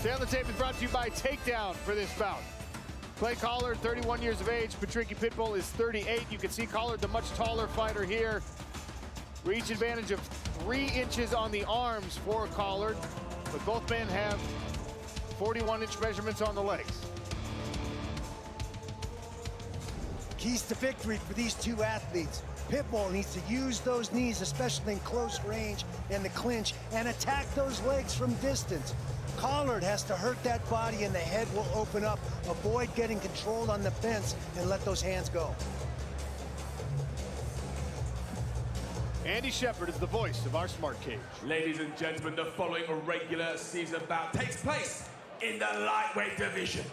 Stay on the Tape is brought to you by Takedown for this bout. Clay Collard, 31 years of age. Patricky Pitbull is 38. You can see Collard, the much taller fighter here. Reach advantage of 3 inches on the arms for Collard, but both men have 41-inch measurements on the legs. Keys to victory for these two athletes. Pitbull needs to use those knees, especially in close range in the clinch, and attack those legs from distance. Collard has to hurt that body and the head will open up. Avoid getting controlled on the fence and let those hands go. Andy Shepard is the voice of our Smart Cage. Ladies and gentlemen, the following regular season bout takes place in the lightweight division.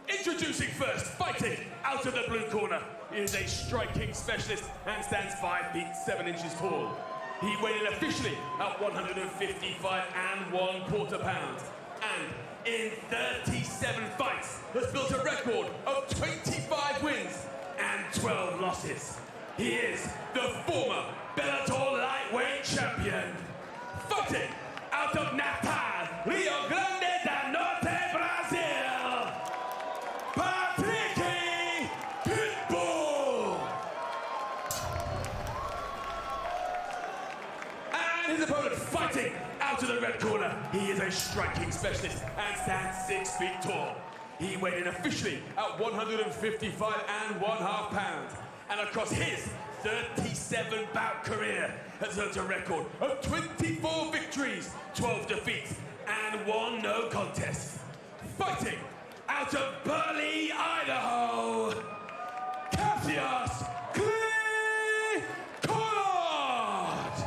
Introducing first, fighting out of the blue corner, is a striking specialist and stands 5 feet 7 inches tall. He weighed in officially at 155 1/4 pounds, and in 37 fights has built a record of 25 wins and 12 losses. He is the former Bellator lightweight champion. Fighting out of Natal, Rio Grande do Norte, Brazil, Patricky Pitbull. And his opponent fighting out of the red corner. He is a striking specialist and stands 6 feet tall. He weighed in officially at 155 1/2 pounds. And across his 37 bout career has earned a record of 24 victories, 12 defeats, and 1 no contest. Fighting out of Burley, Idaho, Cassius Clay Collard.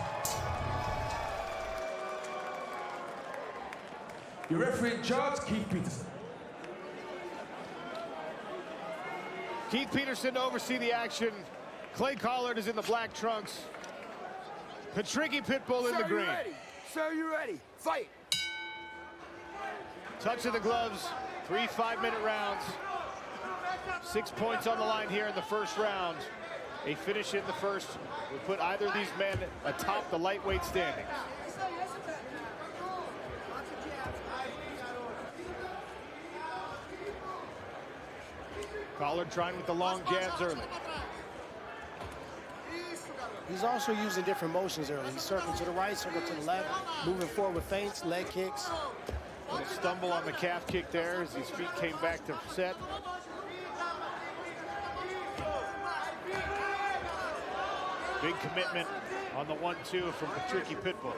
Your referee in charge, Keith Peterson. Keith Peterson to oversee the action. Clay Collard is in the black trunks. Patricky Pitbull in the green. Sir, you ready? Fight! Touch of the gloves, 3 5-minute rounds. 6 points on the line here in the first round. A finish in the first will put either of these men atop the lightweight standings. Collard trying with the long jabs early. He's also using different motions early. He's circling to the right, circling to the left, moving forward with feints, leg kicks. Little stumble on the calf kick there as his feet came back to set. Big commitment on the 1-2 from Patricky Pitbull.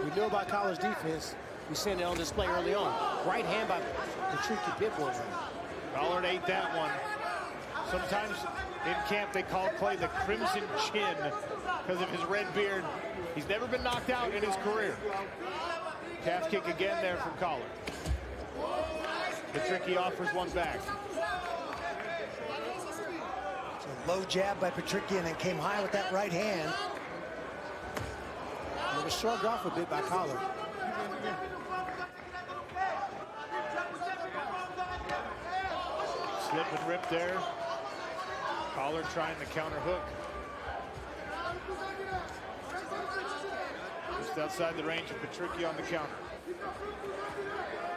We knew about Collard's defense. We seen it on display early on. Right hand by Patricky Pitbull. Collard ate that one. Sometimes in camp they call Clay the Crimson Chin because of his red beard. He's never been knocked out in his career. Calf kick again there from Collard. Patricky offers one back. So low jab by Patricky and then came high with that right hand. It was shrugged off a bit by Collard. Slip and rip there. Collard trying to counter hook. Just outside the range of Patricky on the counter.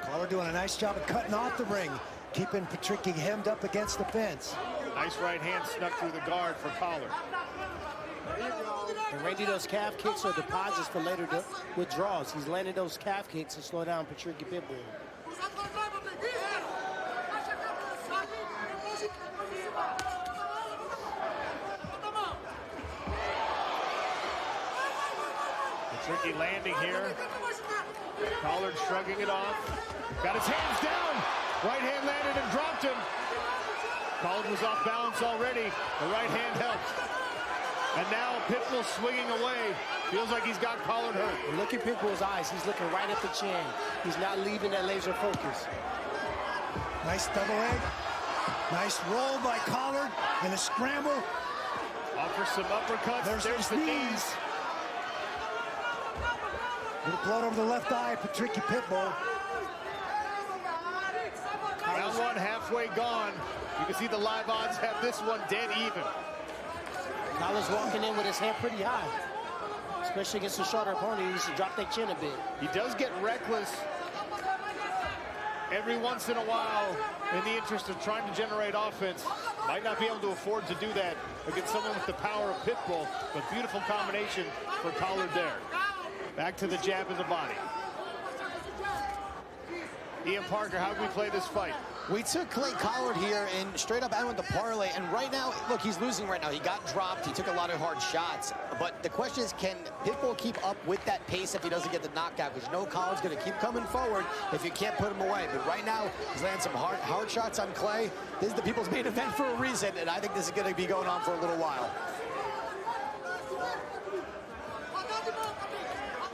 Collard doing a nice job of cutting off the ring, keeping Patricky hemmed up against the fence. Nice right hand snuck through the guard for Collard. And Randy, those calf kicks are deposits for later withdrawals. He's landing those calf kicks to slow down Patricky Pitbull. Patricky landing here. Collard shrugging it off. Got his hands down. Right hand landed and dropped him. Collard was off balance already. The right hand helped. And now Pitbull swinging away. Feels like he's got Collard hurt. Look at Pitbull's eyes. He's looking right at the chin. He's not leaving that laser focus. Nice double leg. Nice roll by Collard and a scramble. Offers some uppercuts. There's the knees. Little blood over the left eye, Patricky Pitbull. Round one halfway gone. You can see the live odds have this one dead even. Collard's walking in with his head pretty high. especially against a shorter opponent. He needs to drop their chin a bit. He does get reckless every once in a while in the interest of trying to generate offense. Might not be able to afford to do that against someone with the power of Pitbull, but beautiful combination for Collard there. Back to the jab in the body. Ian Parker, how do we play this fight? We took Clay Collard here and straight up out with the parlay. And right now, look, he's losing right now. He got dropped. He took a lot of hard shots. But the question is, can Pitbull keep up with that pace if he doesn't get the knockout? Because you know Collard's going to keep coming forward if you can't put him away. But right now, he's landing some hard shots on Clay. This is the People's main event for a reason. And I think this is going to be going on for a little while.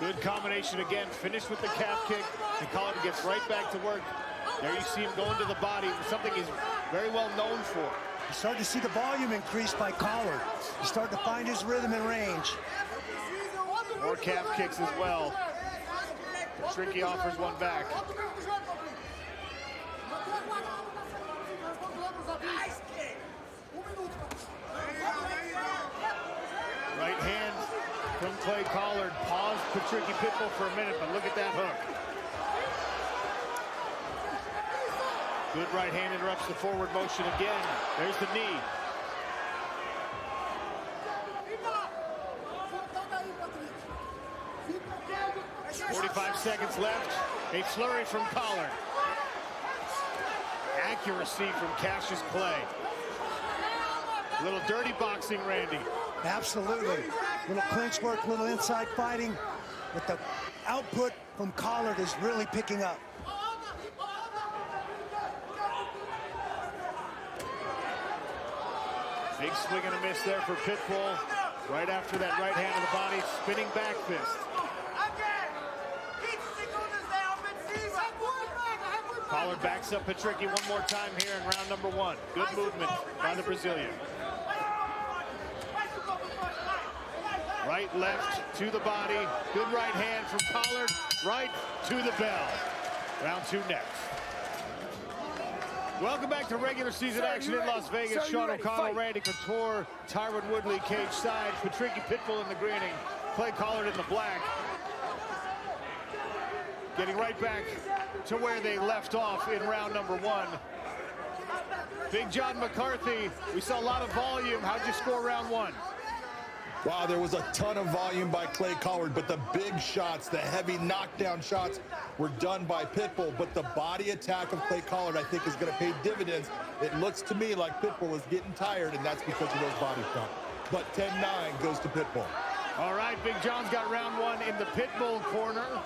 Good combination again. Finished with the calf kick. And Collard gets right back to work. There you see him going to the body, something he's very well known for. You're starting to see the volume increase by Collard. He's starting to find his rhythm and range. More calf kicks as well. Patricky offers one back. Right hand from Clay Collard. Paused Patricky Pitbull for a minute, but look at that hook. Good right hand interrupts the forward motion again. There's the knee. "45 seconds left. A flurry from Collard. Accuracy from Cassius Clay. Little dirty boxing, Randy. Absolutely. Little clinch work, little inside fighting. But the output from Collard is really picking up. Big swing and a miss there for Pitbull. Right after that right hand to the body, spinning back fist. Collard backs up Patricky one more time here in round number one. Good movement by the Brazilian. Right, left to the body. Good right hand from Collard. Right to the bell. Round two next. Welcome back to regular season action in Las Vegas. Sean O'Connell, Randy Couture, Tyron Woodley, cage side. Patricky Pitbull in the greening. Clay Collard in the black. Getting right back to where they left off in round number one. Big John McCarthy, we saw a lot of volume. How'd you score round one? Wow, there was a ton of volume by Clay Collard, but the big shots, the heavy knockdown shots were done by Pitbull, but the body attack of Clay Collard, I think, is going to pay dividends. It looks to me like Pitbull is getting tired, and that's because of those body shots. But 10-9 goes to Pitbull. All right, Big John's got round one in the Pitbull corner.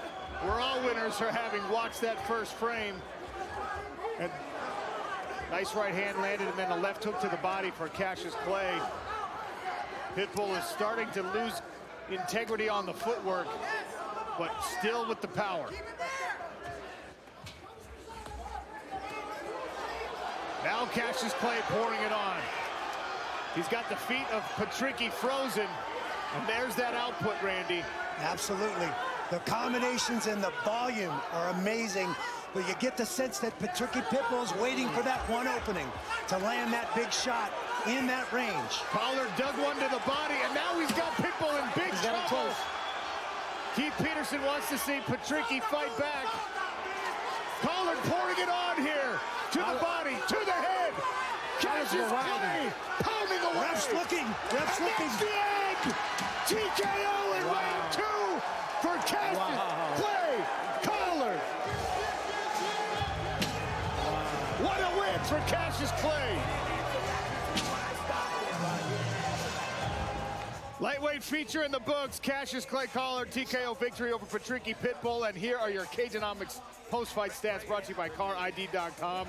We're all winners for having watched that first frame. And nice right hand landed, and then a left hook to the body for Cassius Clay. Pitbull is starting to lose integrity on the footwork, but still with the power. Now Cassius Clay pouring it on. He's got the feet of Patricky frozen, and there's that output, Randy. Absolutely. The combinations and the volume are amazing, but you get the sense that Patricky Pitbull is waiting for that one opening to land that big shot in that range. Collard dug one to the body, and now he's got Pitbull in big trouble. Keith Peterson wants to see Patricky fight back. Collard pouring it on here. To the body, to the head. Cassius Clay pounding away. Ref's looking. Ref's looking. The end. TKO in round two for Cassius Clay Collard. What a win for Cassius Clay. Lightweight feature in the books. Cassius Clay Collard, TKO victory over Patricky Pitbull. And here are your Cageonomics post-fight stats brought to you by CarID.com.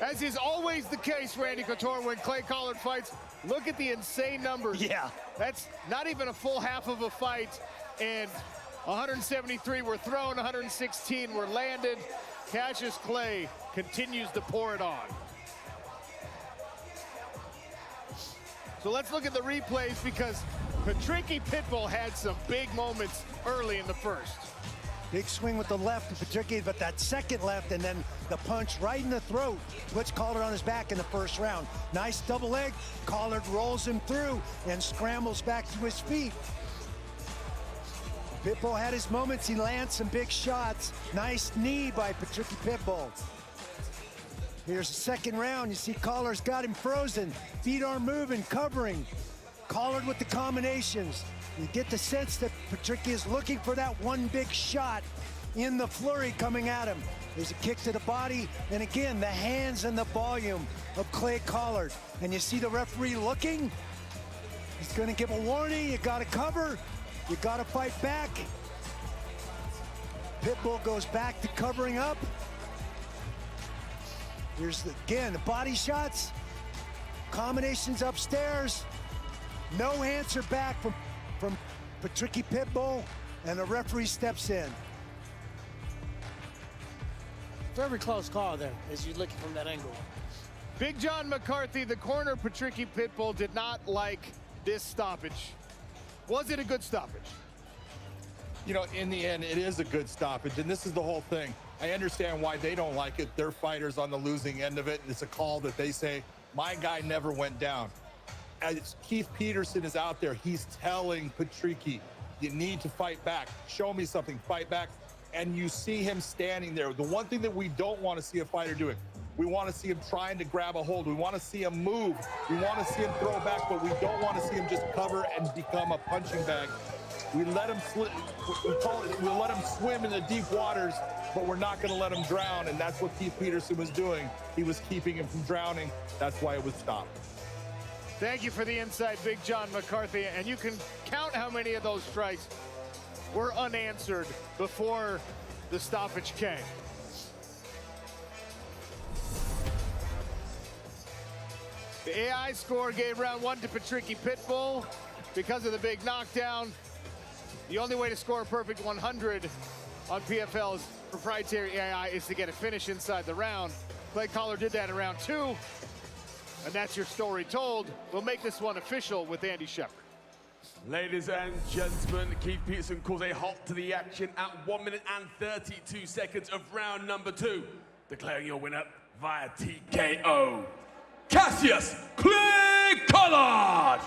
As is always the case, Randy Couture, when Clay Collard fights, look at the insane numbers. Yeah. That's not even a full half of a fight. And 173 were thrown, 116 were landed. Cassius Clay continues to pour it on. So let's look at the replays, because Patricky Pitbull had some big moments early in the first. Big swing with the left to Patricky, but that second left and then the punch right in the throat puts Collard on his back in the first round. Nice double leg. Collard rolls him through and scrambles back to his feet. Pitbull had his moments. He lands some big shots. Nice knee by Patricky Pitbull. Here's the second round. You see Collard's got him frozen. Feet aren't moving, covering. Collard with the combinations. You get the sense that Patricky is looking for that one big shot in the flurry coming at him. There's a kick to the body, and again, the hands and the volume of Clay Collard. And you see the referee looking. He's gonna give a warning. You gotta cover. You gotta fight back. Pitbull goes back to covering up. Here's, again, the body shots. Combinations upstairs. No answer back from Patricky Pitbull, and the referee steps in. Very close call there, as you're looking from that angle. Big John McCarthy, the corner, Patricky Pitbull, did not like this stoppage. Was it a good stoppage? You know, in the end, it is a good stoppage, and this is the whole thing. I understand why they don't like it. They're fighters on the losing end of it. It's a call that they say, my guy never went down. As Keith Peterson is out there, he's telling Patricky, you need to fight back. Show me something, fight back. And you see him standing there. The one thing that we don't want to see a fighter doing, we want to see him trying to grab a hold. We want to see him move. We want to see him throw back, but we don't want to see him just cover and become a punching bag. We let him we'll let him swim in the deep waters, but we're not going to let him drown, and that's what Keith Peterson was doing. He was keeping him from drowning. That's why it was stopped. Thank you for the insight, Big John McCarthy. And you can count how many of those strikes were unanswered before the stoppage came. The AI score gave round one to Patricky Pitbull because of the big knockdown. The only way to score a perfect 100 on PFL's proprietary AI is to get a finish inside the round. Clay Collard did that in round two, and that's your story told. We'll make this one official with Andy Shepard. Ladies and gentlemen, Keith Peterson calls a halt to the action at 1 minute and 32 seconds of round number two, declaring your winner via TKO, Cassius Clay Collard.